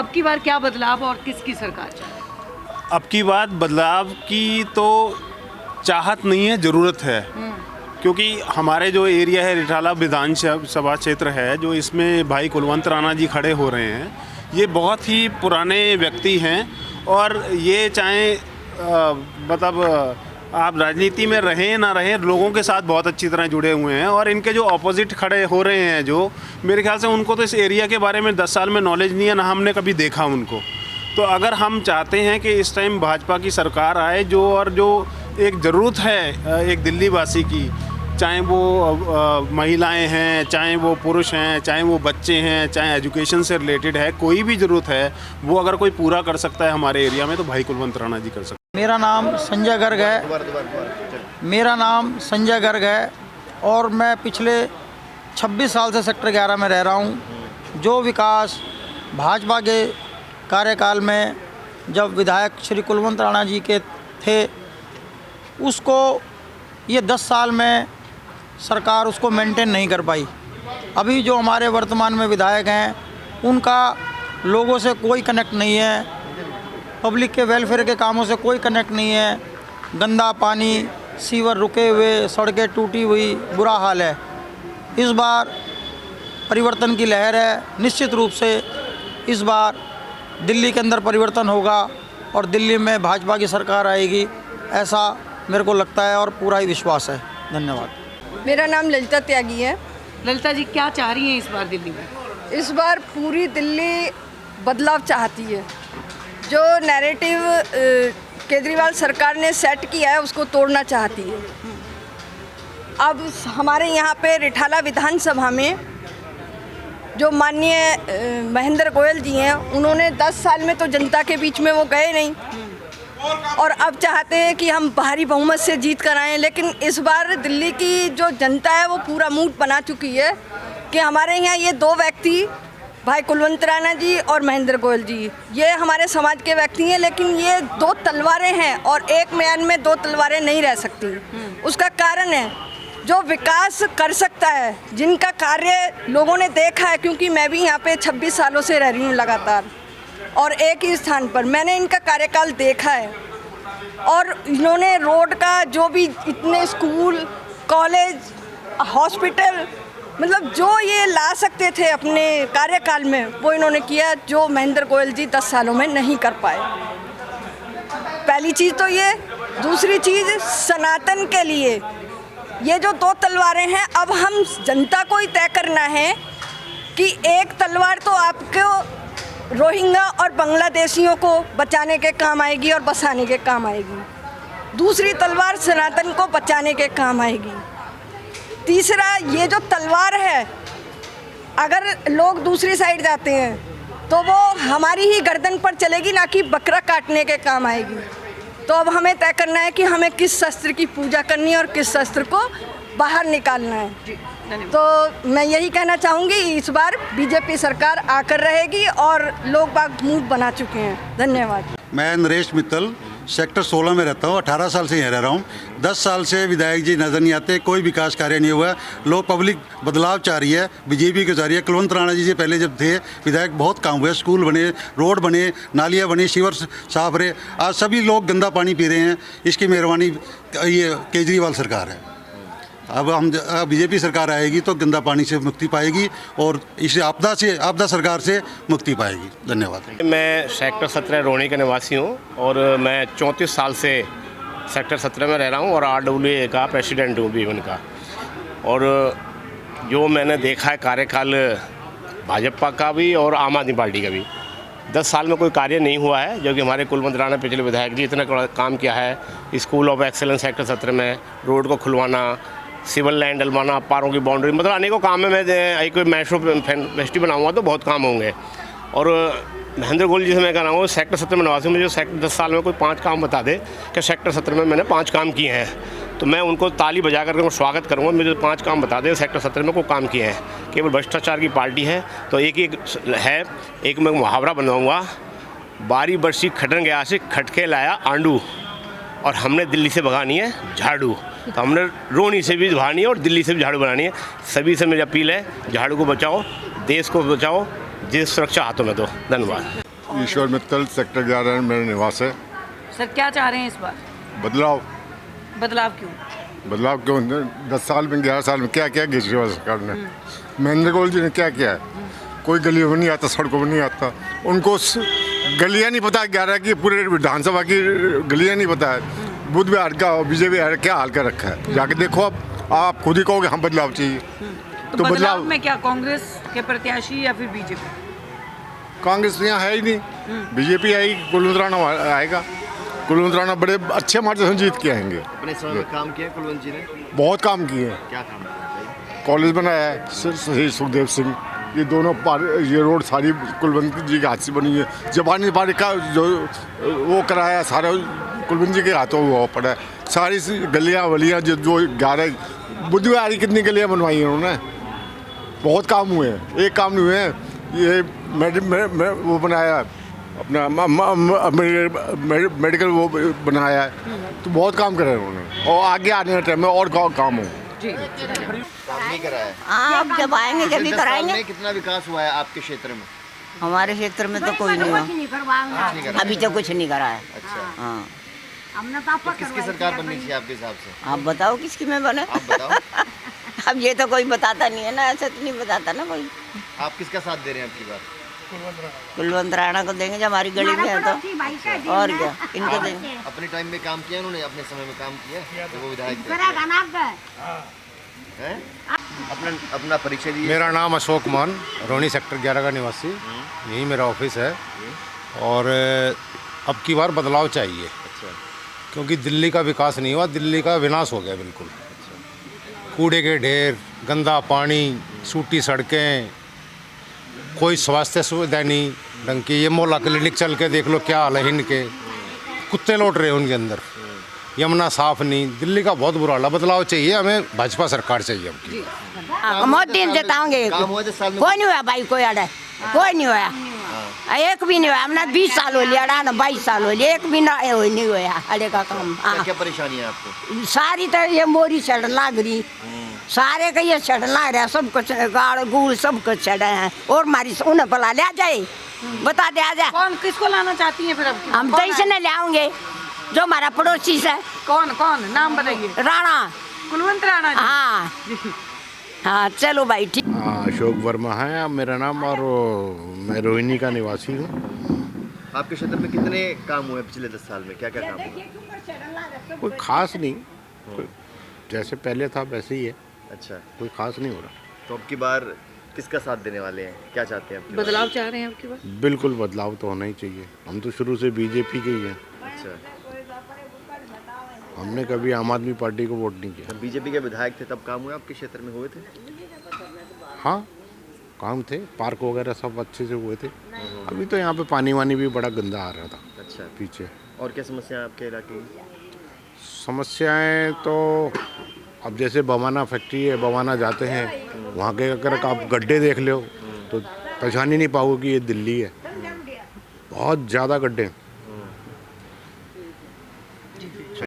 अब की बार क्या बदलाव और किसकी सरकार चाहिए? अब की बात बदलाव की तो चाहत नहीं है, ज़रूरत है। क्योंकि हमारे जो एरिया है रिठाला विधानसभा क्षेत्र है, जो इसमें भाई कुलवंत राणा जी खड़े हो रहे हैं, ये बहुत ही पुराने व्यक्ति हैं। और ये चाहे मतलब आप राजनीति में रहें ना रहें, लोगों के साथ बहुत अच्छी तरह जुड़े हुए हैं। और इनके जो ऑपोजिट खड़े हो रहे हैं, जो मेरे ख्याल से उनको तो इस एरिया के बारे में 10 साल में नॉलेज नहीं है, ना हमने कभी देखा उनको। तो अगर हम चाहते हैं कि इस टाइम भाजपा की सरकार आए, जो एक ज़रूरत है एक दिल्ली वासी की, चाहे वो महिलाएं हैं, चाहे वो पुरुष हैं, चाहे वो बच्चे हैं, चाहे एजुकेशन से रिलेटेड है, कोई भी ज़रूरत है, वो अगर कोई पूरा कर सकता है हमारे एरिया में, तो भाई कुलवंत राणा जी कर सकते हैं। मेरा नाम संजय गर्ग है और मैं पिछले 26 साल से सेक्टर 11 में रह रहा हूँ। जो विकास भाजपा के कार्यकाल में जब विधायक श्री कुलवंत राणा जी के थे, उसको ये 10 साल में सरकार उसको मेंटेन नहीं कर पाई। अभी जो हमारे वर्तमान में विधायक हैं, उनका लोगों से कोई कनेक्ट नहीं है, पब्लिक के वेलफेयर के कामों से कोई कनेक्ट नहीं है। गंदा पानी, सीवर रुके हुए, सड़कें टूटी हुई, बुरा हाल है। इस बार परिवर्तन की लहर है। निश्चित रूप से इस बार दिल्ली के अंदर परिवर्तन होगा और दिल्ली में भाजपा की सरकार आएगी, ऐसा मेरे को लगता है और पूरा ही विश्वास है। धन्यवाद। मेरा नाम ललिता त्यागी है। ललिता जी, क्या चाह रही हैं इस बार दिल्ली में? इस बार पूरी दिल्ली बदलाव चाहती है। जो नैरेटिव केजरीवाल सरकार ने सेट किया है, उसको तोड़ना चाहती है। अब हमारे यहाँ पे रिठाला विधानसभा में जो माननीय महेंद्र गोयल जी हैं, उन्होंने 10 साल में तो जनता के बीच में वो गए नहीं और अब चाहते हैं कि हम भारी बहुमत से जीत कर आएँ। लेकिन इस बार दिल्ली की जो जनता है, वो पूरा मूड बना चुकी है कि हमारे यहाँ ये 2 व्यक्ति, भाई कुलवंत राणा जी और महेंद्र गोयल जी, ये हमारे समाज के व्यक्ति हैं। लेकिन ये 2 तलवारें हैं और एक म्यान में 2 तलवारें नहीं रह सकती। उसका कारण है जो विकास कर सकता है, जिनका कार्य लोगों ने देखा है, क्योंकि मैं भी यहाँ पे 26 सालों से रह रही हूँ लगातार और एक ही स्थान पर मैंने इनका कार्यकाल देखा है। और इन्होंने रोड का जो भी इतने स्कूल, कॉलेज, हॉस्पिटल, मतलब जो ये ला सकते थे अपने कार्यकाल में, वो इन्होंने किया, जो महेंद्र गोयल जी 10 सालों में नहीं कर पाए। पहली चीज़ तो ये। दूसरी चीज़, सनातन के लिए ये जो 2 तलवारें हैं, अब हम जनता को ही तय करना है कि एक तलवार तो आपको रोहिंग्या और बांग्लादेशियों को बचाने के काम आएगी और बसाने के काम आएगी। दूसरी तलवार सनातन को बचाने के काम आएगी। तीसरा, ये जो तलवार है, अगर लोग दूसरी साइड जाते हैं तो वो हमारी ही गर्दन पर चलेगी, ना कि बकरा काटने के काम आएगी। तो अब हमें तय करना है कि हमें किस शस्त्र की पूजा करनी है और किस शस्त्र को बाहर निकालना है। तो मैं यही कहना चाहूँगी, इस बार बीजेपी सरकार आकर रहेगी और लोग बाग मूड बना चुके हैं। धन्यवाद। मैं नरेश मित्तल सेक्टर 16 में रहता हूँ। 18 साल से यहाँ रह रहा हूँ। 10 साल से विधायक जी नज़र नहीं आते, कोई विकास कार्य नहीं हुआ। लोग पब्लिक बदलाव चाह रही है, बीजेपी को चाह रही है। कुलवंत राणा जी से पहले जब थे विधायक, बहुत काम हुए, स्कूल बने, रोड बने, नालियाँ बनी, सीवर साफ रहे। आज सभी लोग गंदा पानी पी रहे हैं। इसकी मेहरबानी ये केजरीवाल सरकार है। अब हम बीजेपी सरकार आएगी तो गंदा पानी से मुक्ति पाएगी और इस आपदा सरकार से मुक्ति पाएगी। धन्यवाद। मैं सेक्टर 17 रोहनी का निवासी हूँ और मैं 34 साल से सेक्टर 17 में रह रहा हूँ और RWA का प्रेसिडेंट हूँ B1 का। और जो मैंने देखा है कार्यकाल भाजपा का भी और आम आदमी पार्टी का भी, 10 साल में कोई कार्य नहीं हुआ है। जो कि हमारे कुलवंत राणा पिछले विधायक जी इतना काम किया है। स्कूल ऑफ एक्सेलेंस सेक्टर 17 में, रोड को खुलवाना, सिविल लाइन डलवाना, पारों की बाउंड्री, मतलब अनेकों काम में मैं एक मेट्रो फेस्टिवल बनाऊंगा तो बहुत काम होंगे। और महेंद्र गोयल जी से मैं कह रहा हूँ, सेक्टर 17 में निवासी, मुझे सेक्टर 10 साल में कोई 5 काम बता दे कि सेक्टर 17 में मैंने 5 काम किए हैं, तो मैं उनको ताली बजा करके स्वागत करूँगा। मुझे 5 काम बता दें सेक्टर 17 में कोई काम किए हैं। केवल भ्रष्टाचार की पार्टी है। तो एक मैं मुहावरा बनवाऊँगा, बारी बरसी खटन गया से खटके लाया आंडू, और हमने दिल्ली से भगानी है झाड़ू। तो हमने रोहनी से भी भगानी है और दिल्ली से भी झाड़ू बनानी है। सभी से मेरी अपील है, झाड़ू को बचाओ, देश को बचाओ, देश सुरक्षा हाथों में दो। धन्यवाद। ईश्वर मित्तल, सेक्टर 11 में मेरा निवास है। सर क्या चाह रहे हैं इस बार? बदलाव। बदलाव क्यों? बदलाव क्यों? 10 साल में 11 साल में क्या क्या केजरीवाल सरकार ने, महेंद्र गौल जी ने क्या किया है? कोई गलियों में नहीं आता, सड़कों में नहीं आता। उनको गलियाँ नहीं पता 11 की, पूरे विधानसभा की गलियाँ नहीं पता है। बुध बिहार का और बीजेपी बिहार क्या हाल कर रखा है, जाके देखो। अब आप खुद ही कहोगे हम बदलाव चाहिए। तो बदलाव में क्या कांग्रेस के प्रत्याशी या फिर बीजेपी? कांग्रेस यहाँ है ही नहीं, बीजेपी आएगी, कुलवंत राणा आएगा। कुलवंत राणा बड़े अच्छे मार्जिन से जीत के आएंगे। अपने समय में काम किया कुलवंत जी ने? बहुत काम किए हैं। क्या काम किया? कॉलेज बनाया है शहीद सुखदेव सिंह, ये दोनों ये रोड सारी कुलवंत जी के हाथ से बनी है। जापानी पार्टी का जो वो कराया सारा कुलवंत जी के हाथों वो पड़ा है। सारी गलियाँ वलियाँ जो 11 बुधवार कितनी गलियाँ बनवाई हैं उन्होंने, बहुत काम हुए हैं। एक काम नहीं हुए हैं, ये वो बनाया अपना मेडिकल वो बनाया है, तो बहुत काम करे उन्होंने। और आगे आने वाले टाइम में और काम हो। काम नहीं करा है? आप जब आएंगे जब भी कराएंगे। कितना विकास हुआ है आपके क्षेत्र में? हमारे क्षेत्र में तो कोई नहीं हुआ, अभी तो कुछ नहीं करा है। अच्छा, हाँ, तो किसकी सरकार बननी चाहिए आपके हिसाब से? आप बताओ किसकी में बने। आप बताओ। अब ये तो कोई बताता नहीं है ना, ऐसा तो नहीं बताता ना कोई। आप किसका साथ दे रहे हैं आपकी बार? कुलवंत राणा को देंगे, जब हमारी गली में है तो। और क्या इनको देंगे। अपने टाइम में काम किया उन्होंने, अपने समय में काम किया जब वो विधायक थे? हैं? अपना परिचय दिए। मेरा नाम अशोक मान, रोनी सेक्टर 11 का निवासी, यही मेरा ऑफिस है। और अब की बार बदलाव चाहिए। अच्छा, क्योंकि दिल्ली का विकास नहीं हुआ, दिल्ली का विनाश हो गया बिल्कुल। कूड़े के ढेर, गंदा पानी, सूटी सड़कें, कोई स्वास्थ्य सुविधा नहीं ढंग की। ये मोहल्ला क्लिनिक चल के देख लो क्या हाल है इनके, कुत्ते लौट रहे हैं उनके अंदर। यमुना साफ नहीं, दिल्ली का बहुत बुरा हाल है। बदलाव चाहिए हमें, भाजपा सरकार चाहिए हमकी। मोदी जिताओगे। काम हुआ 10 साल में? कोई नहीं हुआ भाई, कोई अड़ा कोई नहीं हुआ, एक भी नहीं हुआ। हमने 20 साल हो लिया, अड़ा 22 साल हो लिया, एक भी नहीं हुआ अड़े का काम। क्या परेशानी है आपको? सारी तो ये मोरी चढ़ लाग रही, सारे का ये चढ़ लाग रहा, सब कुछ गाड़ गुड़ सब कुछ चढ़े हैं। और हमारी उन्हें भला ले आ जाए, बता दे आ जाए। कौन किसको लाना चाहती हैं फिर अब? हम तो इसे ले आऊंगे जो हमारा पड़ोसी है। कौन कौन नाम बताइए? राणा, कुलवंत राणा जी। हाँ हाँ, चलो भाई ठीक। अशोक वर्मा है मेरा नाम, और मैं रोहिणी का निवासी हूँ। आपके क्षेत्र में कितने काम हुए पिछले 10 साल में? क्या क्या काम हुआ? कोई खास नहीं, जैसे पहले था वैसे ही है। अच्छा, कोई खास नहीं हो रहा। तो अब की बार किसका साथ देने वाले हैं? क्या चाहते हैं? बदलाव चाह रहे हैं आपकी बार? बिल्कुल बदलाव तो होना ही चाहिए। हम तो शुरू से बीजेपी के ही हैं। अच्छा, हमने कभी आम आदमी पार्टी को वोट नहीं किया। बीजेपी के विधायक थे तब काम हुए आपके क्षेत्र में हुए थे? हाँ, काम थे, पार्क वगैरह सब अच्छे से हुए थे। अभी तो यहाँ पे पानी वानी भी बड़ा गंदा आ रहा था। अच्छा, पीछे और क्या समस्या है आपके इलाके की? समस्याएं तो अब जैसे बवाना फैक्ट्री है, बवाना जाते हैं, वहाँ के अगर आप गड्ढे देख लो तो पहचान ही नहीं पाओगे कि ये दिल्ली है। बहुत ज़्यादा गड्ढे।